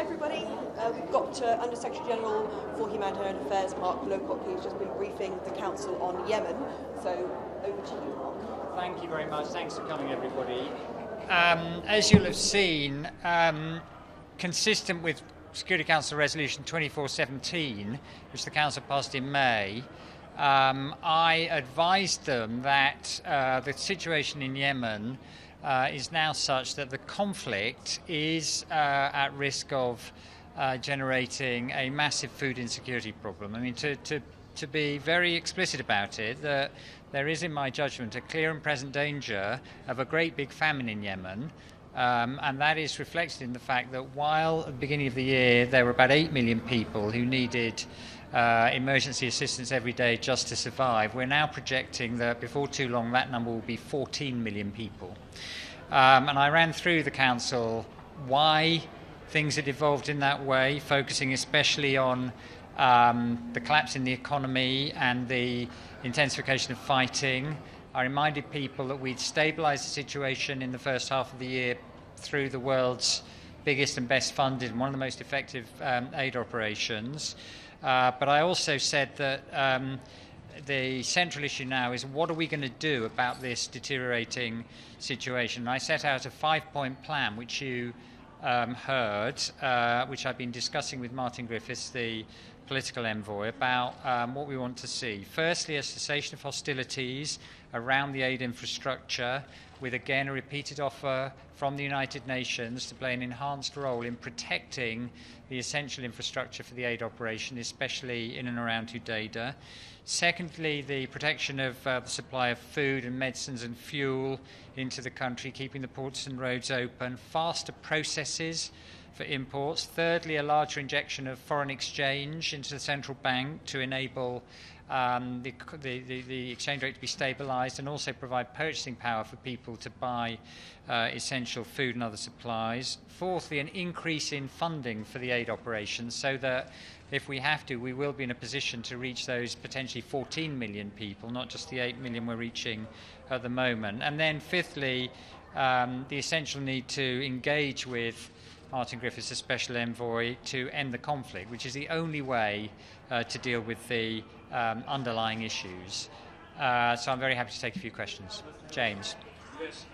Hi everybody, we've got Under-Secretary General for Humanitarian Affairs, Mark Lowcock, who's just been briefing the Council on Yemen. So, over to you, Mark. Thank you very much. Thanks for coming, everybody. As you'll have seen, consistent with Security Council Resolution 2417, which the Council passed in May, I advised them that the situation in Yemen is now such that the conflict is at risk of generating a massive food insecurity problem. I mean, to be very explicit about it, that there is, in my judgment, a clear and present danger of a great big famine in Yemen. And that is reflected in the fact that while at the beginning of the year there were about 8 million people who needed emergency assistance every day just to survive, we're now projecting that before too long that number will be 14 million people. And I ran through the Council why things had evolved in that way, focusing especially on the collapse in the economy and the intensification of fighting. I reminded people that we'd stabilised the situation in the first half of the year through the world's biggest and best funded and one of the most effective aid operations. But I also said that the central issue now is what are we going to do about this deteriorating situation. And I set out a 5-point plan, which you heard, which I've been discussing with Martin Griffiths, the political envoy, about what we want to see. Firstly, a cessation of hostilities around the aid infrastructure, with again a repeated offer from the United Nations to play an enhanced role in protecting the essential infrastructure for the aid operation, especially in and around Hudaida. Secondly, the protection of the supply of food and medicines and fuel into the country, keeping the ports and roads open, faster processes for imports. Thirdly, a larger injection of foreign exchange into the central bank to enable the exchange rate to be stabilised and also provide purchasing power for people to buy essential food and other supplies. Fourthly, an increase in funding for the aid operations so that if we have to, we will be in a position to reach those potentially 14 million people, not just the 8 million we're reaching at the moment. And then fifthly, the essential need to engage with Martin Griffiths, the Special Envoy, to end the conflict, which is the only way to deal with the underlying issues. So I'm very happy to take a few questions. James. Yes.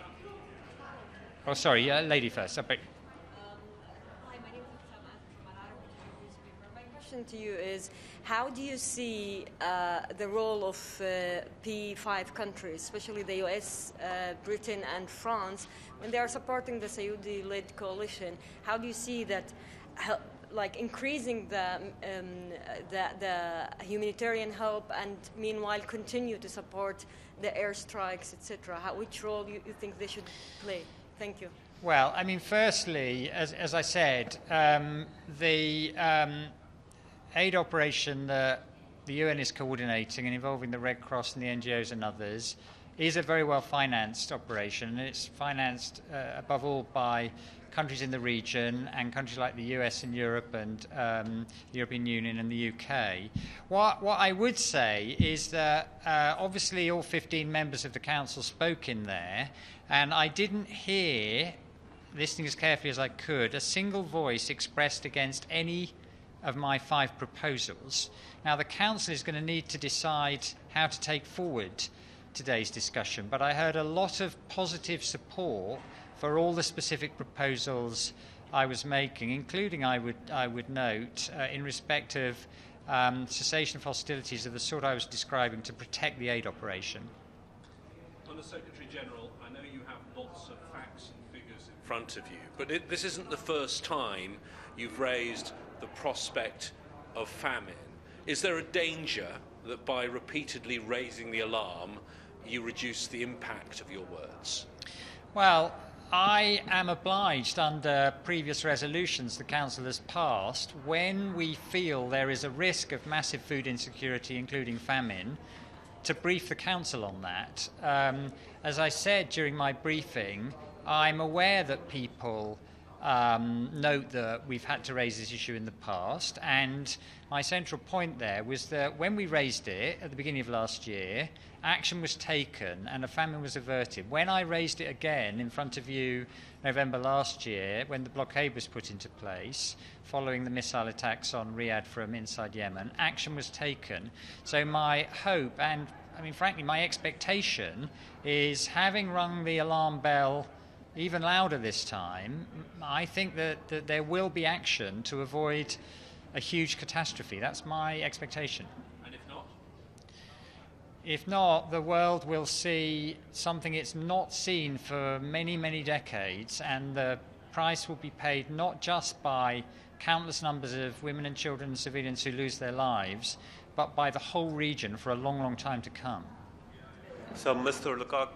Oh, sorry, lady first. Hi, my name is Sama from an Arabic newspaper. My question to you is, how do you see the role of P5 countries, especially the US, Britain and France, when they are supporting the Saudi-led coalition? How do you see that increasing the humanitarian help and meanwhile continue to support the airstrikes, etc.? Which role you think they should play? Thank you. Well, I mean, firstly, as I said, the aid operation that the UN is coordinating and involving the Red Cross and the NGOs and others is a very well financed operation, and it's financed above all by countries in the region and countries like the US and Europe and the European Union and the UK. What I would say is that obviously all 15 members of the Council spoke in there, and I didn't hear, listening as carefully as I could, a single voice expressed against any of my 5 proposals. Now, the Council is going to need to decide how to take forward today's discussion, but I heard a lot of positive support for all the specific proposals I was making, including, I would note, in respect of cessation of hostilities of the sort I was describing to protect the aid operation. Under Secretary General, I know you have lots of facts and figures in front of you, but this isn't the first time you've raised the prospect of famine. Is there a danger that by repeatedly raising the alarm, you reduce the impact of your words? Well, I am obliged under previous resolutions the Council has passed, when we feel there is a risk of massive food insecurity, including famine, to brief the Council on that. As I said during my briefing, I'm aware that people note that we've had to raise this issue in the past, and my central point there was that when we raised it at the beginning of last year, action was taken and a famine was averted. When I raised it again in front of you November last year, when the blockade was put into place, following the missile attacks on Riyadh from inside Yemen, action was taken. So my hope and, I mean, frankly, my expectation is, having rung the alarm bell even louder this time, I think that there will be action to avoid a huge catastrophe. That's my expectation. And if not? If not, the world will see something it's not seen for many, many decades, and the price will be paid not just by countless numbers of women and children and civilians who lose their lives, but by the whole region for a long, long time to come. So, Mr. Lowcock,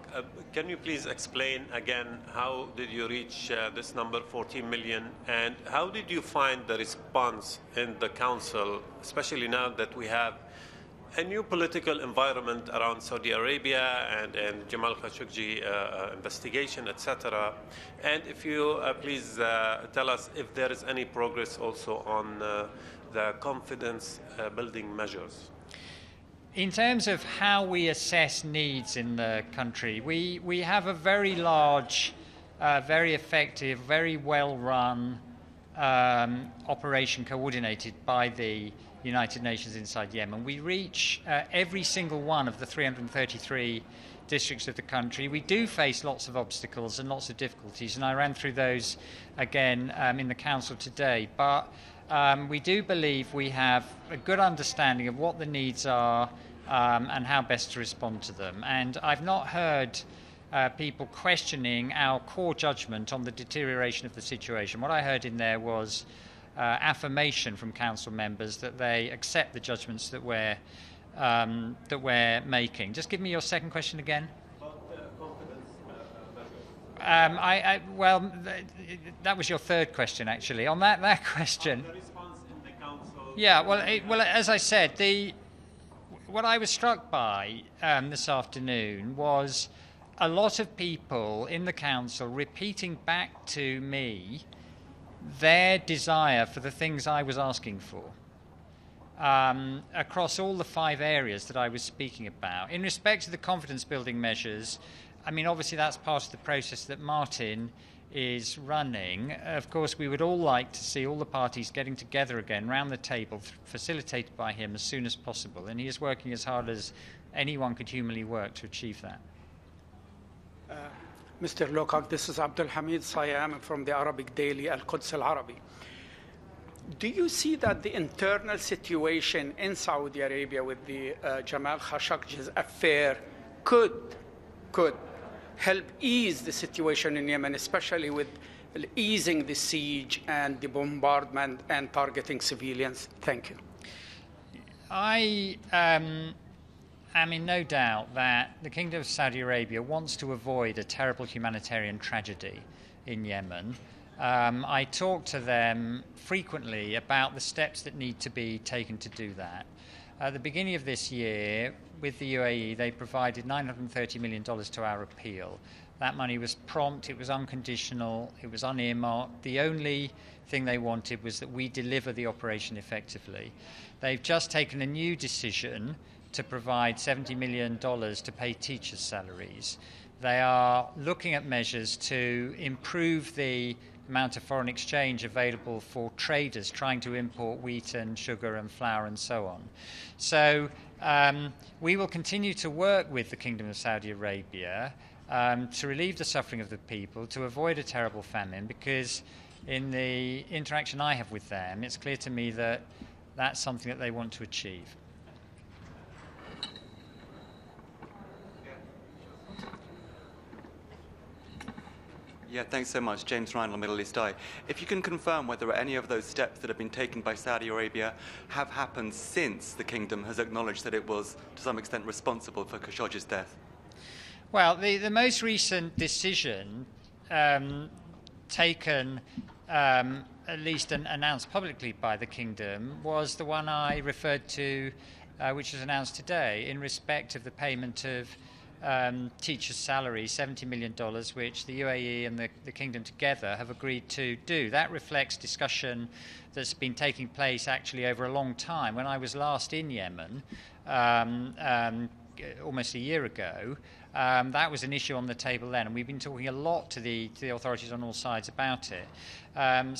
can you please explain again, how did you reach this number, 14 million, and how did you find the response in the Council, especially now that we have a new political environment around Saudi Arabia and Jamal Khashoggi investigation, etc. And if you please tell us if there is any progress also on the confidence building measures. In terms of how we assess needs in the country, we have a very large, very effective, very well-run operation coordinated by the United Nations inside Yemen. We reach every single one of the 333 districts of the country. We do face lots of obstacles and lots of difficulties, and I ran through those again in the Council today. But we do believe we have a good understanding of what the needs are and how best to respond to them. And I've not heard people questioning our core judgment on the deterioration of the situation. What I heard in there was affirmation from Council members that they accept the judgments that we're making. Just give me your second question again. Well, that was your third question, actually. On that question, The response in the Council. yeah. Well, as I said, what I was struck by this afternoon was a lot of people in the Council repeating back to me their desire for the things I was asking for across all the 5 areas that I was speaking about. In respect to the confidence-building measures, I mean, obviously that's part of the process that Martin is running. Of course, we would all like to see all the parties getting together again round the table, facilitated by him as soon as possible, and he is working as hard as anyone could humanly work to achieve that. Mr. Lowcock, this is Abdul Hamid Sayam from the Arabic daily Al-Quds Al-Arabi. Do you see that the internal situation in Saudi Arabia with the Jamal Khashoggi's affair could help ease the situation in Yemen, especially with easing the siege and the bombardment and targeting civilians? Thank you. I am in no doubt that the Kingdom of Saudi Arabia wants to avoid a terrible humanitarian tragedy in Yemen. I talk to them frequently about the steps that need to be taken to do that. At the beginning of this year, with the UAE, they provided $930 million to our appeal. That money was prompt, it was unconditional, it was unearmarked. The only thing they wanted was that we deliver the operation effectively. They've just taken a new decision to provide $70 million to pay teachers' salaries. They are looking at measures to improve the amount of foreign exchange available for traders trying to import wheat and sugar and flour and so on. So we will continue to work with the Kingdom of Saudi Arabia to relieve the suffering of the people, to avoid a terrible famine, because in the interaction I have with them, it's clear to me that that's something that they want to achieve. Yeah, thanks so much. James Ryan, Middle East Eye. If you can confirm whether any of those steps that have been taken by Saudi Arabia have happened since the kingdom has acknowledged that it was, to some extent, responsible for Khashoggi's death. Well, the most recent decision taken, at least announced publicly by the kingdom, was the one I referred to, which was announced today, in respect of the payment of teachers' salaries, $70 million, which the UAE and the Kingdom together have agreed to do. That reflects discussion that's been taking place actually over a long time. When I was last in Yemen, almost a year ago, that was an issue on the table then, and we've been talking a lot to the authorities on all sides about it. That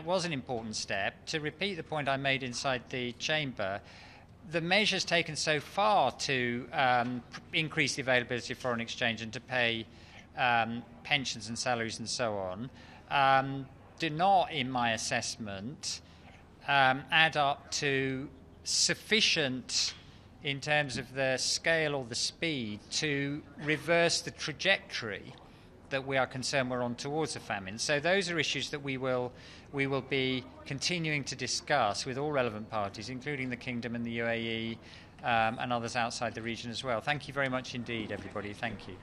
was an important step. To repeat the point I made inside the chamber, the measures taken so far to increase the availability of foreign exchange and to pay pensions and salaries and so on do not, in my assessment, add up to sufficient in terms of the scale or the speed to reverse the trajectory that we are concerned we're on towards a famine. So those are issues that we will be continuing to discuss with all relevant parties, including the Kingdom and the UAE and others outside the region as well. Thank you very much indeed, everybody. Thank you.